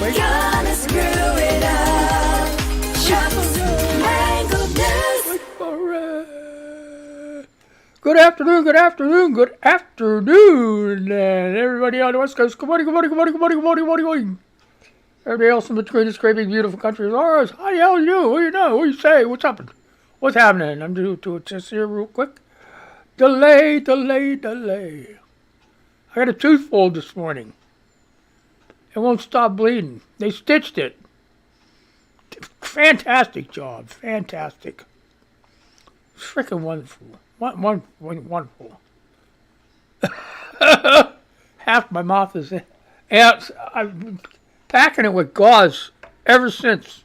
Wait. Gonna screw it up. Chuck's Mangled News. Wait for it. Good afternoon, good afternoon, good afternoon. And everybody on the West Coast, good morning, good morning, good morning, good morning, good morning, good morning, good morning. Everybody else in between this great big beautiful country is ours. How the hell are you? What do you know? What do you say? What's happening? What's happening? I'm due to just here real quick. Delay. I got a tooth pulled this morning. It won't stop bleeding. They stitched it. Fantastic job. Fantastic. Freaking wonderful. Wonderful. Half my mouth is out. I've been packing it with gauze ever since.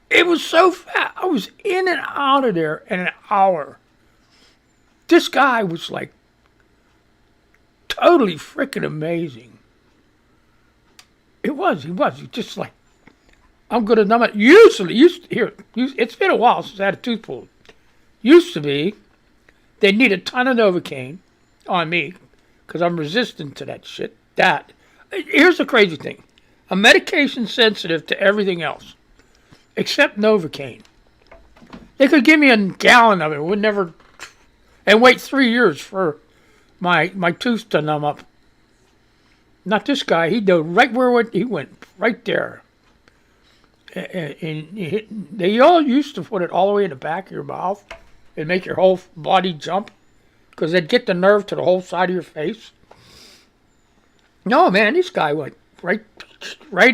It was so fast. I was in and out of there in an hour. This guy was like totally freaking amazing. He was just like, I'm going to numb it. It's been a while since I had a tooth pulled. Used to be, they need a ton of Novocaine on me because I'm resistant to that shit. Here's the crazy thing. I'm medication sensitive to everything else except Novocaine. They could give me a gallon of it. Would never, and wait 3 years for my tooth to numb up. Not this guy. He did right where he went, right there. And they all used to put it all the way in the back of your mouth and make your whole body jump because they'd get the nerve to the whole side of your face. No, man, this guy went right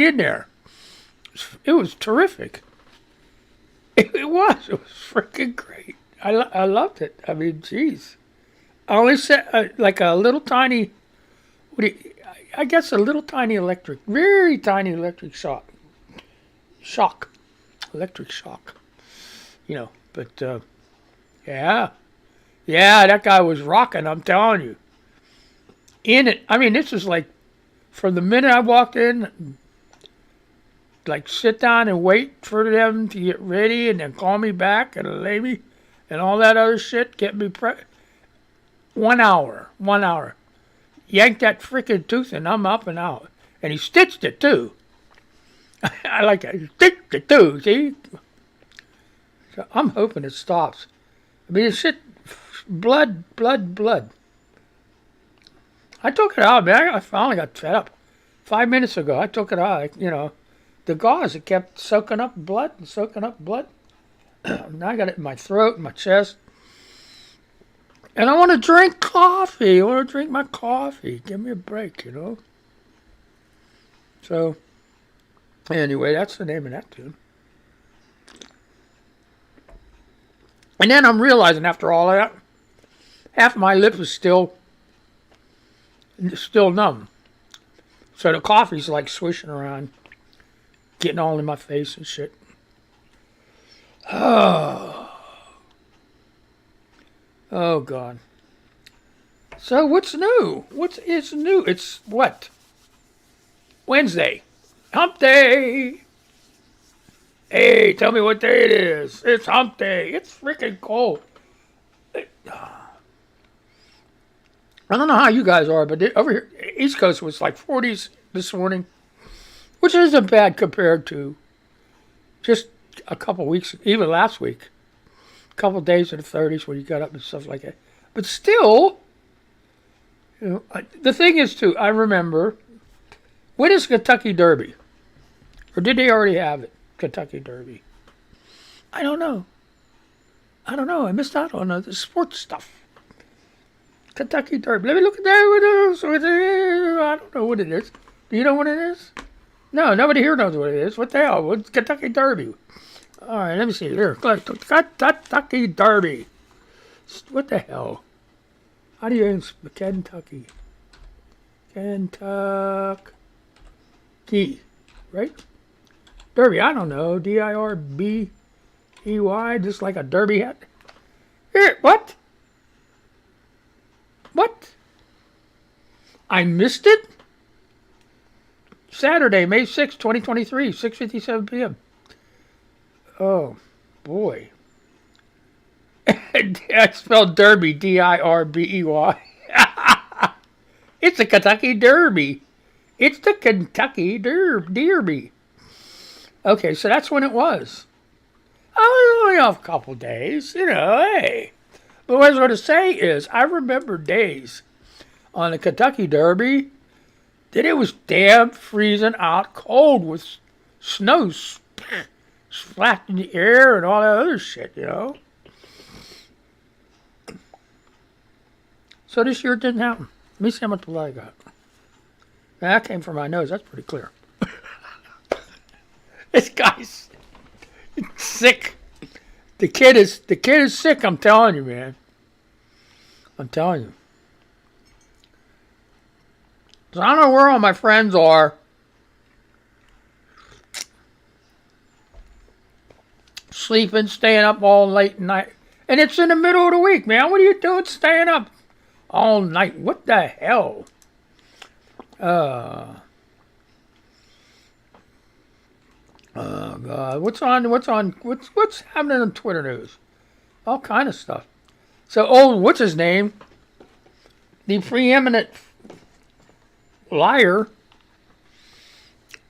in there. It was terrific. It was freaking great. I loved it. I mean, geez. I only said like a little tiny, I guess a little tiny very tiny electric shock. Electric shock. You know, but yeah, that guy was rocking, I'm telling you. In it, I mean, this is like, from the minute I walked in, like sit down and wait for them to get ready and then call me back and lay me and all that other shit, get me 1 hour. Yanked that freaking tooth and I'm up and out. And he stitched it too. I like that. He stitched it too, see? So I'm hoping it stops. I mean, it's shit, blood. I took it out, man. I finally got fed up. 5 minutes ago, I took it out. The gauze, it kept soaking up blood. Now I got it in my throat, my chest. And I want to drink coffee. I want to drink my coffee. Give me a break, So, anyway, that's the name of that tune. And then I'm realizing after all that, half of my lip is still numb. So the coffee's like swishing around, getting all in my face and shit. Oh, God. So what's new? What is new? It's what? Wednesday. Hump day. Hey, tell me what day it is. It's hump day. It's freaking cold. I don't know how you guys are, but over here, East Coast was like 40s this morning, which isn't bad compared to just a couple weeks, even last week. A couple days in the 30s when you got up and stuff like that. But still, the thing is, too, I remember, when is Kentucky Derby? Or did they already have it, Kentucky Derby? I don't know. I missed out on the sports stuff. Kentucky Derby. Let me look at that. I don't know what it is. Do you know what it is? No, nobody here knows what it is. What the hell? What's Kentucky Derby? All right, let me see. Here, Kentucky Derby. What the hell? How do you Kentucky? Kentucky, right? Derby. I don't know. Dirbey, just like a derby hat. Here, what? What? I missed it? Saturday, May 6, 2023, 6:57 p.m. Oh, boy. I spelled Derby, Dirbey. It's a Kentucky Derby. It's the Kentucky Derby. Okay, so that's when it was. I was only off a couple days, hey. But what I was going to say is, I remember days on the Kentucky Derby that it was damn freezing out cold with snow splat in the air and all that other shit, So this year it didn't happen. Let me see how much blood I got. That came from my nose. That's pretty clear. This guy's sick. The kid is sick. I'm telling you, man. I'm telling you. So I don't know where all my friends are. Sleeping, staying up all late night. And it's in the middle of the week, man. What are you doing staying up all night? What the hell? Oh God. What's happening on Twitter news? All kind of stuff. So what's his name? The preeminent liar.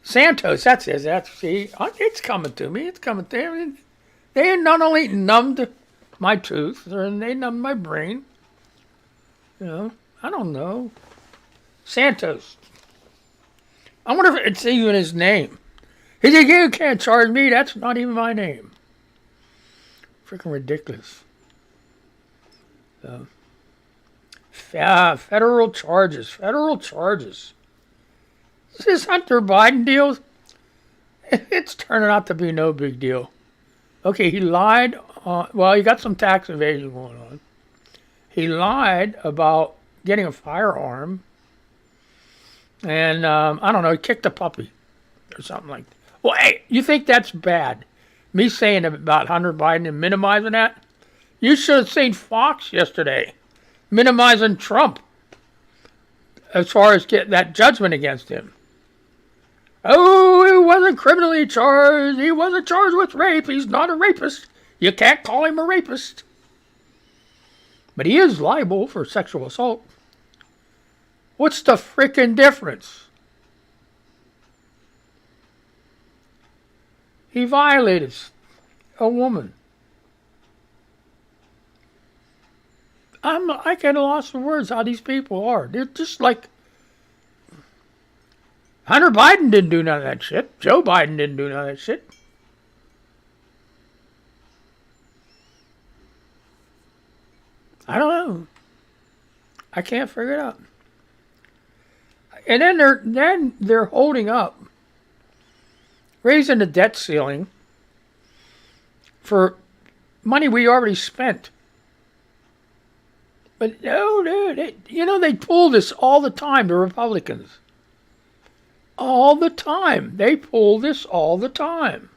Santos, that's it. It's coming to me. It's coming to me. They not only numbed my tooth, they numbed my brain. I don't know. Santos. I wonder if it's even his name. He said, you can't charge me. That's not even my name. Freaking ridiculous. So, federal charges. This Hunter Biden deal, it's turning out to be no big deal. Okay, he lied. He got some tax evasion going on. He lied about getting a firearm. And, I don't know, he kicked a puppy or something like that. Well, hey, you think that's bad? Me saying about Hunter Biden and minimizing that? You should have seen Fox yesterday minimizing Trump as far as getting that judgment against him. Oh, he wasn't criminally charged. He wasn't charged with rape. He's not a rapist. You can't call him a rapist. But he is liable for sexual assault. What's the frickin' difference? He violated a woman. I get lost for words how these people are. They're just like Hunter Biden didn't do none of that shit. Joe Biden didn't do none of that shit. I don't know. I can't figure it out. And then they're holding up, raising the debt ceiling for money we already spent. But no, they pull this all the time, the Republicans. All the time. They pull this all the time.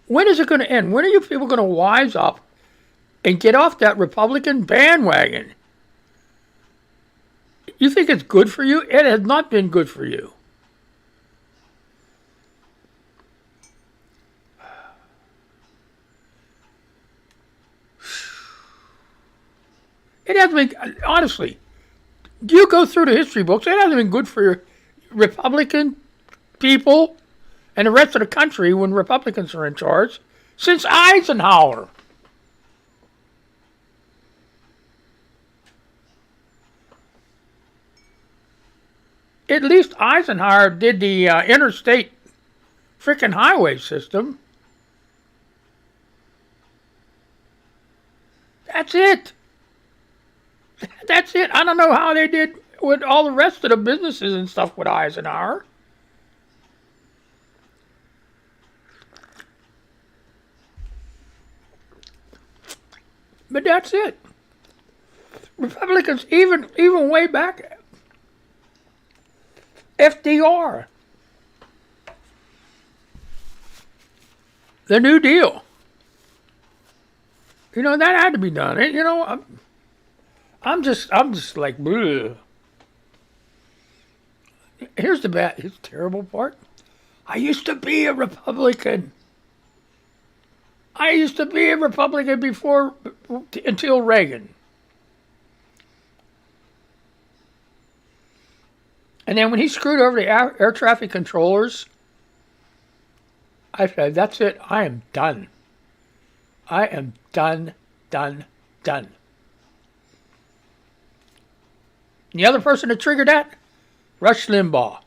When is it going to end? When are you people going to wise up and get off that Republican bandwagon? You think it's good for you? It has not been good for you. It hasn't been, honestly, you go through the history books, it hasn't been good for Republican people and the rest of the country when Republicans are in charge since Eisenhower. At least Eisenhower did the interstate frickin' highway system. That's it. That's it. I don't know how they did with all the rest of the businesses and stuff with Eisenhower. But that's it. Republicans, even way back, FDR, the New Deal. That had to be done. I'm just like, bleh. Here's the terrible part. I used to be a Republican. I used to be a Republican until Reagan. And then when he screwed over the air traffic controllers, I said, that's it. I am done. I am done, done, done. And the other person that triggered that? Rush Limbaugh.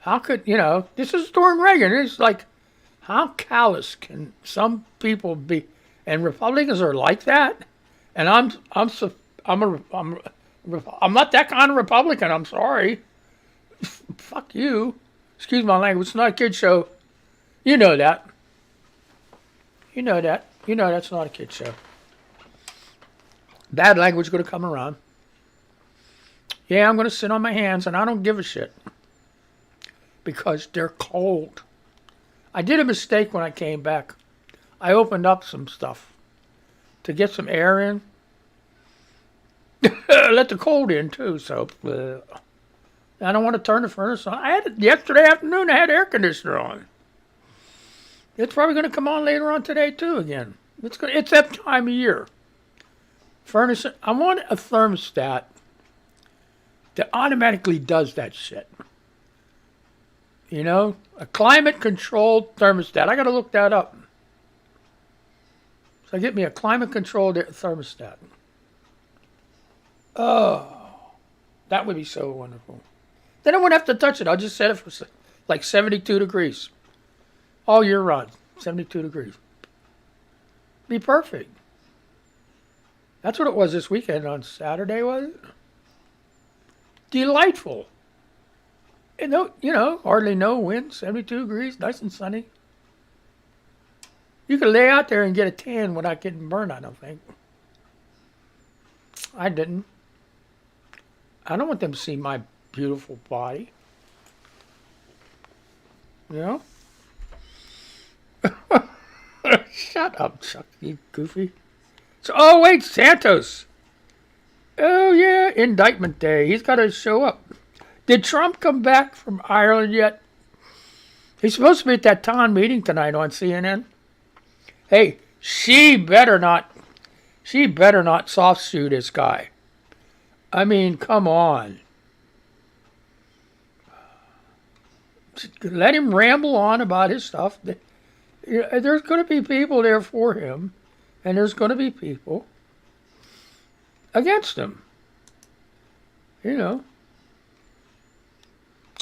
How could, this is during Reagan. It's like, how callous can some people be? And Republicans are like that. And I'm not that kind of Republican. I'm sorry. Fuck you. Excuse my language. It's not a kid show. You know that. You know that. You know that's not a kid show. Bad language going to come around. Yeah, I'm going to sit on my hands, and I don't give a shit. Because they're cold. I did a mistake when I came back. I opened up some stuff to get some air in. Let the cold in too, so I don't want to turn the furnace on. I had it yesterday afternoon. I had air conditioner on. It's probably going to come on later on today too again. It's that time of year. Furnace. I want a thermostat that automatically does that shit. A climate-controlled thermostat. I got to look that up. So get me a climate-controlled thermostat. Oh, that would be so wonderful. Then I wouldn't have to touch it. I'll just set it for like 72 degrees. All year round, 72 degrees. Be perfect. That's what it was this weekend on Saturday, was it? Delightful. And hardly no wind, 72 degrees, nice and sunny. You could lay out there and get a tan without getting burned, I don't think. I didn't. I don't want them to see my beautiful body. Shut up, Chuck, you goofy. So, wait, Santos. Oh, yeah, indictment day. He's got to show up. Did Trump come back from Ireland yet? He's supposed to be at that town meeting tonight on CNN. Hey, she better not soft shoe this guy. I mean, come on. Let him ramble on about his stuff. There's going to be people there for him, and there's going to be people against him.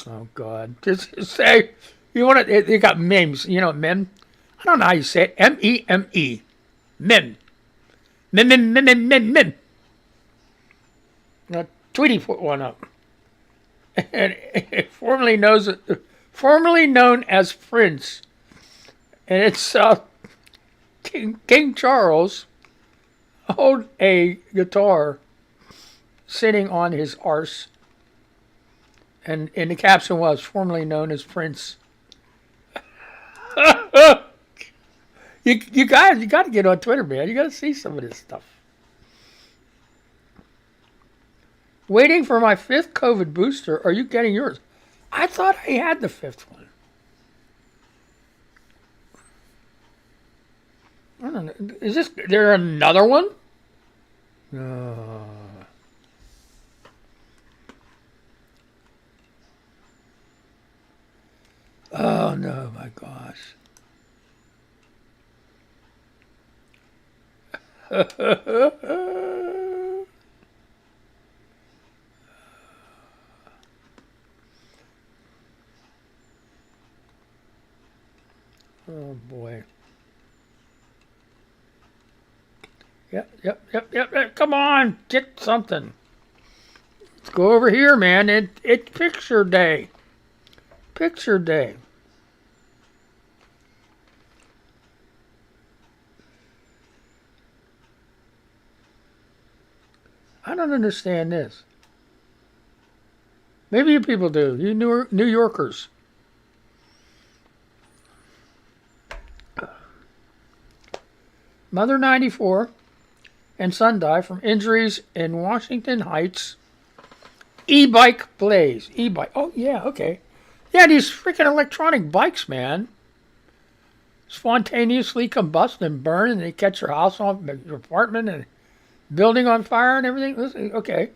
Oh, God. Just say, they got memes. Mem? I don't know how you say it. M-E-M-E. Mem. Mem. Now, Tweety put one up. And formerly known as Prince. And it's King Charles hold a guitar sitting on his arse. And the caption was, formerly known as Prince. You got to get on Twitter, man. You got to see some of this stuff. Waiting for my 5th COVID booster. Are you getting yours? I thought I had the 5th one. I don't know. Is there another one? Oh, no, my gosh. Oh, boy. Yep. Come on, get something. Let's go over here, man. It's picture day. Picture day. I don't understand this. Maybe you people do. You New Yorkers. Mother 94 and son die from injuries in Washington Heights. E-bike blaze. E-bike. Oh, yeah, okay. Yeah, these freaking electronic bikes, man. spontaneously combust and burn, and they catch your house on your apartment and building on fire and everything. Okay.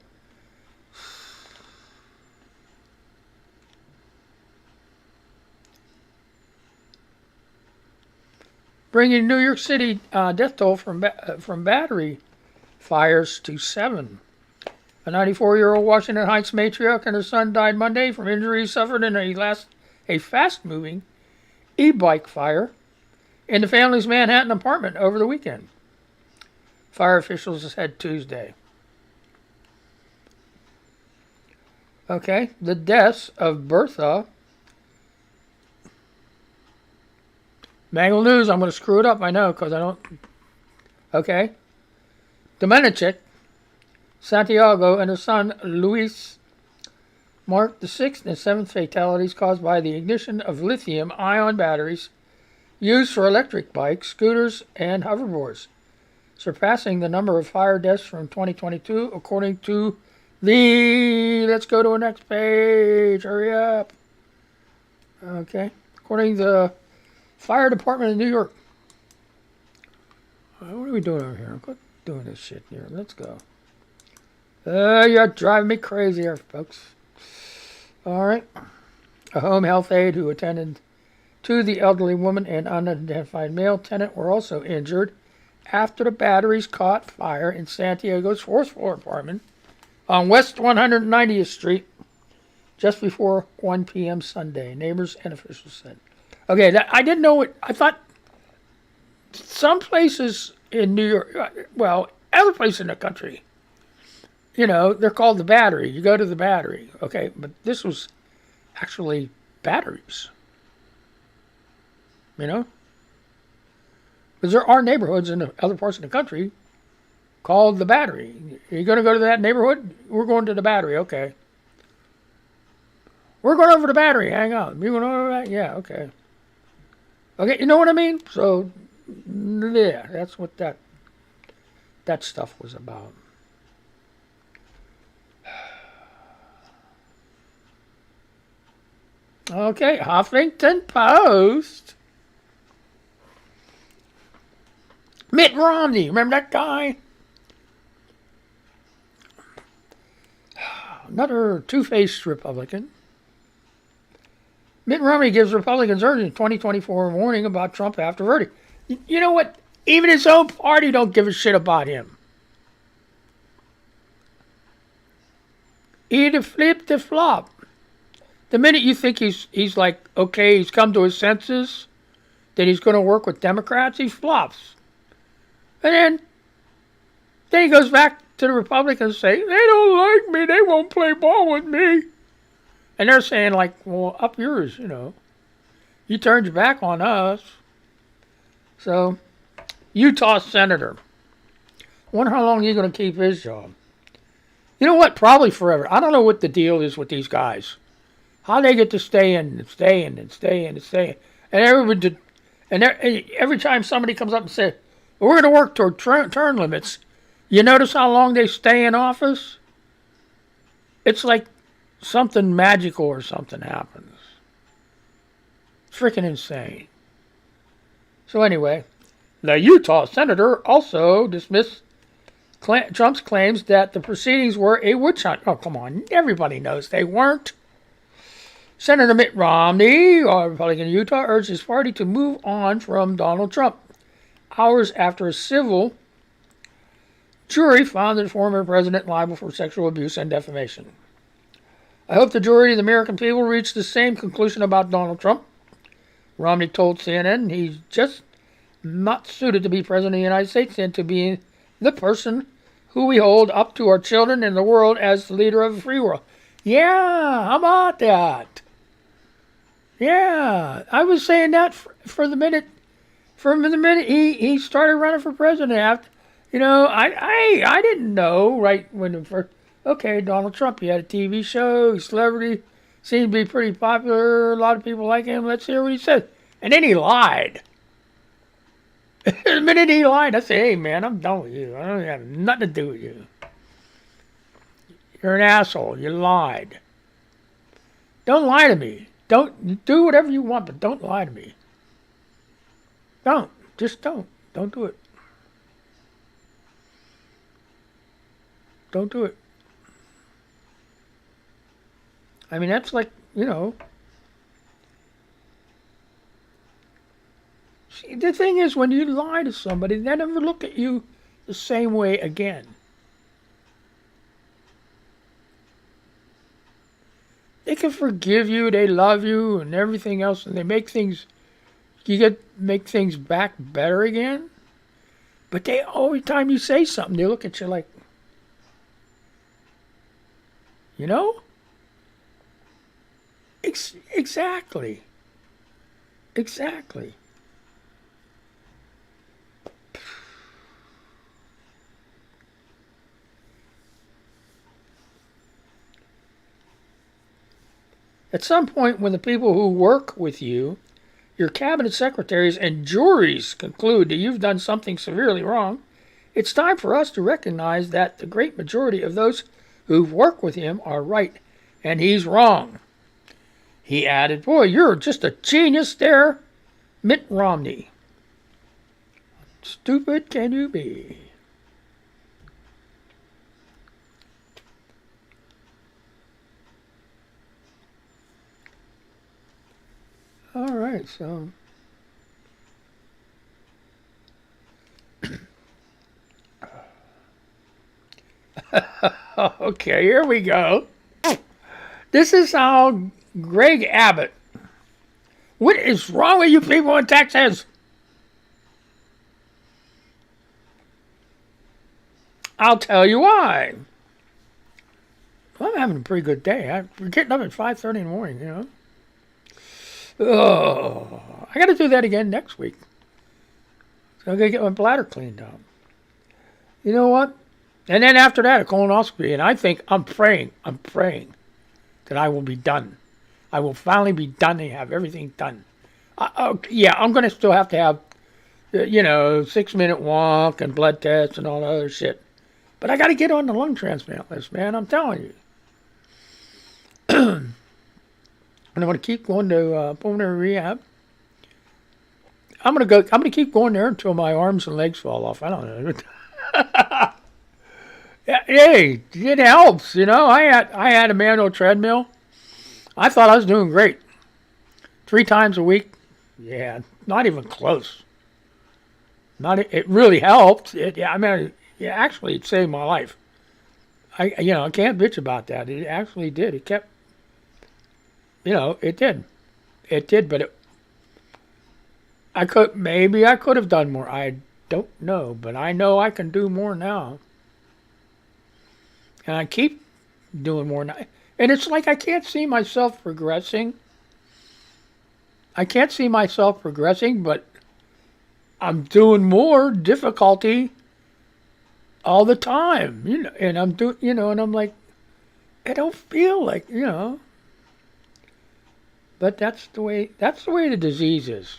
Bringing New York City death toll from battery fires to 7. A 94-year-old Washington Heights matriarch and her son died Monday from injuries suffered in a fast-moving e-bike fire in the family's Manhattan apartment over the weekend. Fire officials said Tuesday. Okay, the deaths of Bertha. Mangled News, I'm going to screw it up, I know, because I don't. Okay. Domenichik, Santiago, and her son Luis marked the 6th and 7th fatalities caused by the ignition of lithium-ion batteries used for electric bikes, scooters, and hoverboards, surpassing the number of fire deaths from 2022, according to the... Let's go to the next page. Hurry up. Okay. According to the Fire Department of New York. What are we doing over here? I'm doing this shit here. Let's go. You're driving me crazy here, folks. All right. A home health aide who attended to the elderly woman and unidentified male tenant were also injured after the batteries caught fire in Santiago's 4th floor apartment on West 190th Street just before 1 p.m. Sunday, neighbors and officials said. Okay, I didn't know it. I thought some places in New York, well, other places in the country, they're called the Battery. You go to the Battery, okay? But this was actually batteries, Because there are neighborhoods in other parts of the country called the Battery. Are you going to go to that neighborhood? We're going to the Battery, okay. We're going over to the Battery, hang on. You going over that? Yeah, okay. Okay, you know what I mean? So, yeah, that's what that stuff was about. Okay, Huffington Post. Mitt Romney, remember that guy? Another two-faced Republican. Mitt Romney gives Republicans urgent 2024 warning about Trump after verdict. You know what? Even his own party don't give a shit about him. Either flip the flop. The minute you think he's like, okay, he's come to his senses, that he's going to work with Democrats, he flops. And then he goes back to the Republicans and say, they don't like me, they won't play ball with me. And they're saying like, well, up yours, You turned your back on us. So, Utah Senator. Wonder how long he's going to keep his job. You know what? Probably forever. I don't know what the deal is with these guys. How they get to stay in and stay in and stay in and stay in. And every time somebody comes up and says, well, we're going to work toward term limits, you notice how long they stay in office? It's like something magical or something happens. Freaking insane. So anyway, the Utah senator also dismissed Trump's claims that the proceedings were a witch hunt. Oh, come on. Everybody knows they weren't. Senator Mitt Romney, a Republican in Utah, urged his party to move on from Donald Trump, hours after a civil jury found the former president liable for sexual abuse and defamation. I hope the majority of the American people reach the same conclusion about Donald Trump. Romney told CNN he's just not suited to be president of the United States and to be the person who we hold up to our children and the world as the leader of a free world. Yeah, how about that? Yeah, I was saying that from the minute he started running for president. After, I didn't know right when the first. Okay, Donald Trump, he had a TV show, he's a celebrity, seemed to be pretty popular, a lot of people like him, let's hear what he said. And then he lied. The minute he lied, I said, hey man, I'm done with you. I don't have nothing to do with you. You're an asshole, you lied. Don't lie to me. Don't do whatever you want, but don't lie to me. Don't. Just don't. Don't do it. Don't do it. I mean, that's like, see, the thing is, when you lie to somebody, they never look at you the same way again. They can forgive you, they love you, and everything else, and they make things, make things back better again. But every time you say something, they look at you like, you know? Exactly. Exactly. At some point, when the people who work with you, your cabinet secretaries and juries conclude that you've done something severely wrong, it's time for us to recognize that the great majority of those who work with him are right, and he's wrong. He added, boy, you're just a genius there, Mitt Romney. Stupid can you be? All right, so okay, here we go. This is how Greg Abbott. What is wrong with you people in Texas? I'll tell you why. Well, I'm having a pretty good day. We're getting up at 5:30 in the morning, Oh, I got to do that again next week. So I'm going to get my bladder cleaned out. You know what? And then after that, a colonoscopy. And I'm praying that I will be done. I will finally be done and have everything done. Yeah, I'm going to still have to have, 6-minute walk and blood tests and all that other shit. But I got to get on the lung transplant list, man. I'm telling you. And I'm going to keep going to pulmonary rehab. I'm going to keep going there until my arms and legs fall off. I don't know. Hey, it helps, I had a manual treadmill. I thought I was doing great. 3 times a week. Yeah, not even close. It really helped. Actually, it saved my life. I can't bitch about that. It actually did. It kept, it did. It did, but I could have done more. I don't know, but I know I can do more now. And I keep doing more now. And it's like I can't see myself progressing. But I'm doing more difficulty all the time, and I'm doing, and I'm like, I don't feel like, but that's the way the disease is.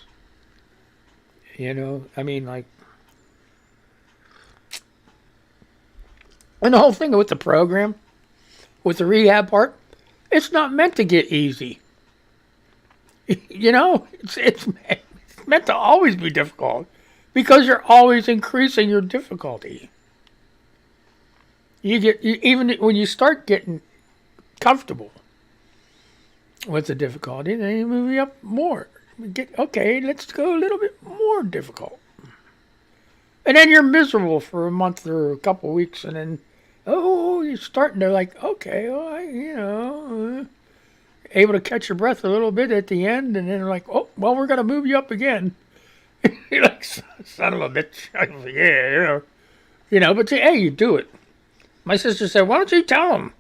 I mean, like, and the whole thing with the program, with the rehab part, it's not meant to get easy. It's meant to always be difficult because you're always increasing your difficulty. Even when you start getting comfortable with the difficulty, then you move up more. Okay, let's go a little bit more difficult. And then you're miserable for a month or a couple of weeks, and then, you're starting to like, okay, well, able to catch your breath a little bit at the end, and then like, oh, well, we're going to move you up again. You're like, son of a bitch. I was like, yeah, but hey, you do it. My sister said, why don't you tell him?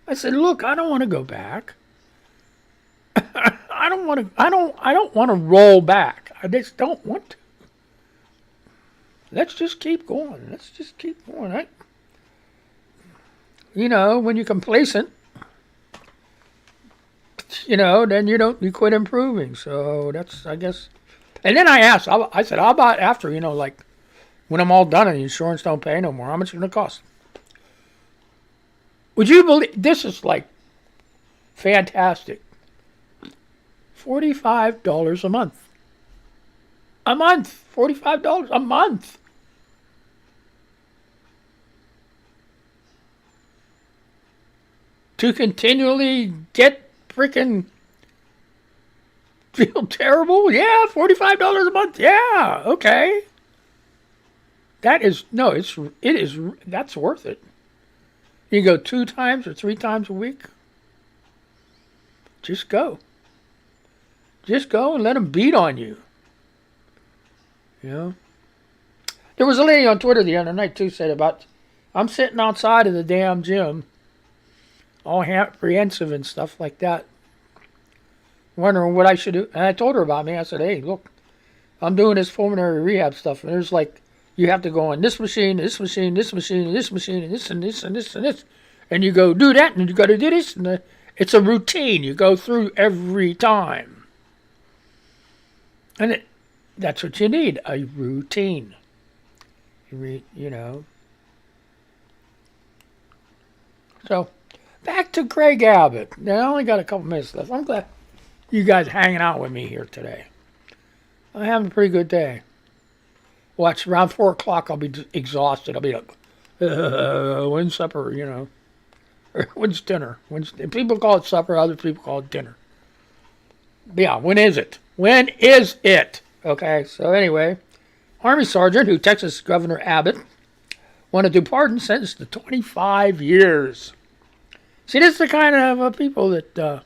I said, look, I don't want to go back. I don't want to roll back. I just don't want to. Let's just keep going. Right? When you're complacent, then you quit improving. So that's, I guess. And then I asked, I said, how about after, like when I'm all done and the insurance don't pay no more, how much is it going to cost? Would you believe, this is like fantastic. $45 a month. A month. $45 a month. To continually get freaking feel terrible? Yeah, $45 a month. Yeah, okay. That is no, it is that's worth it. You go 2 times or 3 times a week. Just go. Just go and let them beat on you. You know. There was a lady on Twitter the other night too said about I'm sitting outside of the damn gym, all apprehensive and stuff like that, wondering what I should do. And I told her about me. I said, hey, look, I'm doing this pulmonary rehab stuff, and there's like, you have to go on this machine, this machine, this machine, and this machine, and this, and this, and this, and this. And you go do that, and you got to do this. And it's a routine you go through every time. And that's what you need, a routine. You know. So, back to Greg Abbott. Now, I only got a couple minutes left. I'm glad you guys hanging out with me here today. I'm having a pretty good day. Watch, around 4 o'clock, I'll be exhausted. I'll be like, when's supper, you know? Or when's dinner? People call it supper, other people call it dinner. But yeah, when is it? When is it? Okay, so anyway, Army Sergeant, who Texas Governor Abbott wanted to pardon, sentenced to 25 years. See, this is the kind of people that,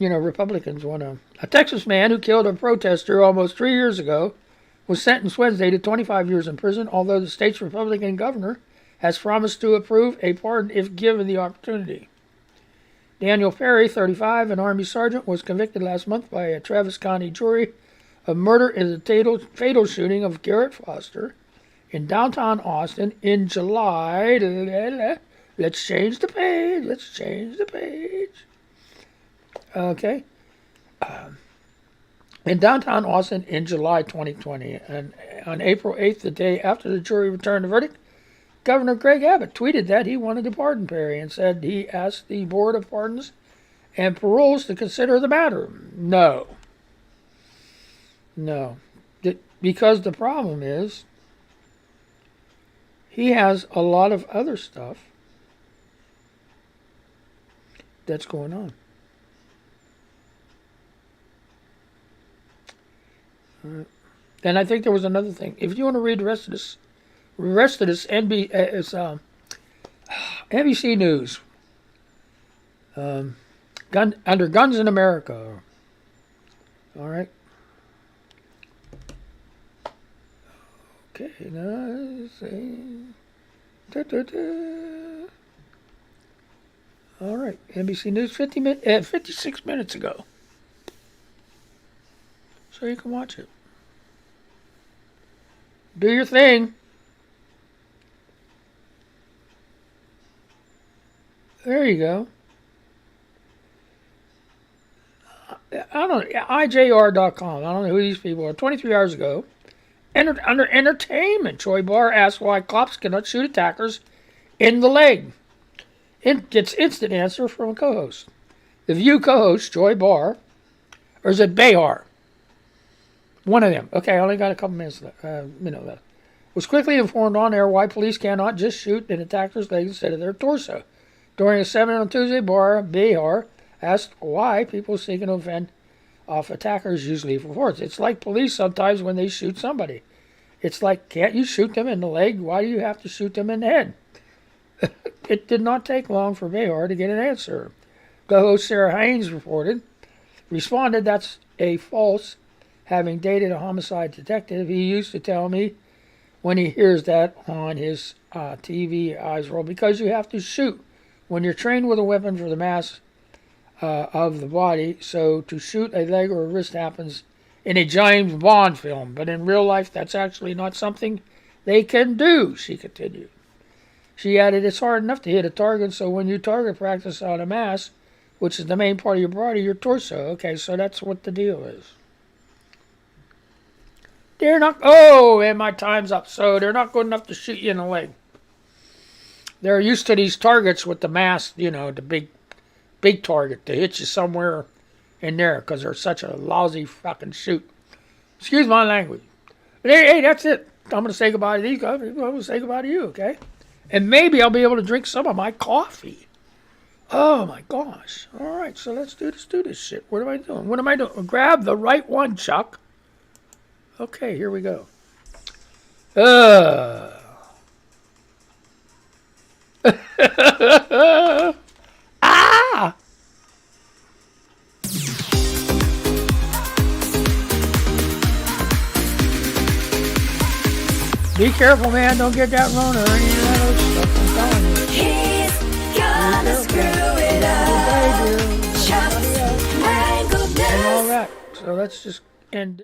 Republicans want to. A Texas man who killed a protester almost 3 years ago was sentenced Wednesday to 25 years in prison, although the state's Republican governor has promised to approve a pardon if given the opportunity. Daniel Perry, 35, an Army sergeant, was convicted last month by a Travis County jury of murder in the fatal shooting of Garrett Foster in downtown Austin in July. Let's change the page. Okay. In downtown Austin in July 2020. And on April 8th, the day after the jury returned the verdict, Governor Greg Abbott tweeted that he wanted to pardon Perry and said he asked the Board of Pardons and Paroles to consider the matter. No. Because the problem is he has a lot of other stuff that's going on. And I think there was another thing. If you want to read the rest of this NBC News. Under Guns in America. All right. Okay. All right. NBC News 56 minutes ago. So you can watch it. Do your thing. There you go. I don't know. IJR.com. I don't know who these people are. 23 hours ago, under entertainment, Troy Barr asked why cops cannot shoot attackers in the leg. Gets instant answer from a co-host. The View co-host, Troy Barr, or is it Behar? One of them. Okay, I only got a couple minutes left. Was quickly informed on air why police cannot just shoot an attacker's leg instead of their torso. During a seminar on Tuesday, Behar asked why people seeking to fend off attackers usually for force. It's like police sometimes when they shoot somebody. It's like, can't you shoot them in the leg? Why do you have to shoot them in the head? It did not take long for Behar to get an answer. Co-host Sarah Haynes responded, that's a false. Having dated a homicide detective, he used to tell me when he hears that on his TV eyes roll, because you have to shoot when you're trained with a weapon for the mass of the body. So to shoot a leg or a wrist happens in a James Bond film, but in real life that's actually not something they can do, she continued. She added, it's hard enough to hit a target, so when you target practice on a mass, which is the main part of your body, your torso. Okay, so that's what the deal is. They're not, and my time's up. So they're not good enough to shoot you in the leg. They're used to these targets with the mass, the big target to hit you somewhere in there because they're such a lousy fucking shoot. Excuse my language. But hey, that's it. I'm going to say goodbye to these guys. I'm going to say goodbye to you, okay? And maybe I'll be able to drink some of my coffee. Oh my gosh. All right, so let's do this shit. What am I doing? What am I doing? Grab the right one, Chuck. Okay, here we go. Ah! Be careful, man. Don't get that Rona or any of that other stuff. I'm telling you. He's gonna screw it up. Chuck's Mangled And all News. that. So let's just end.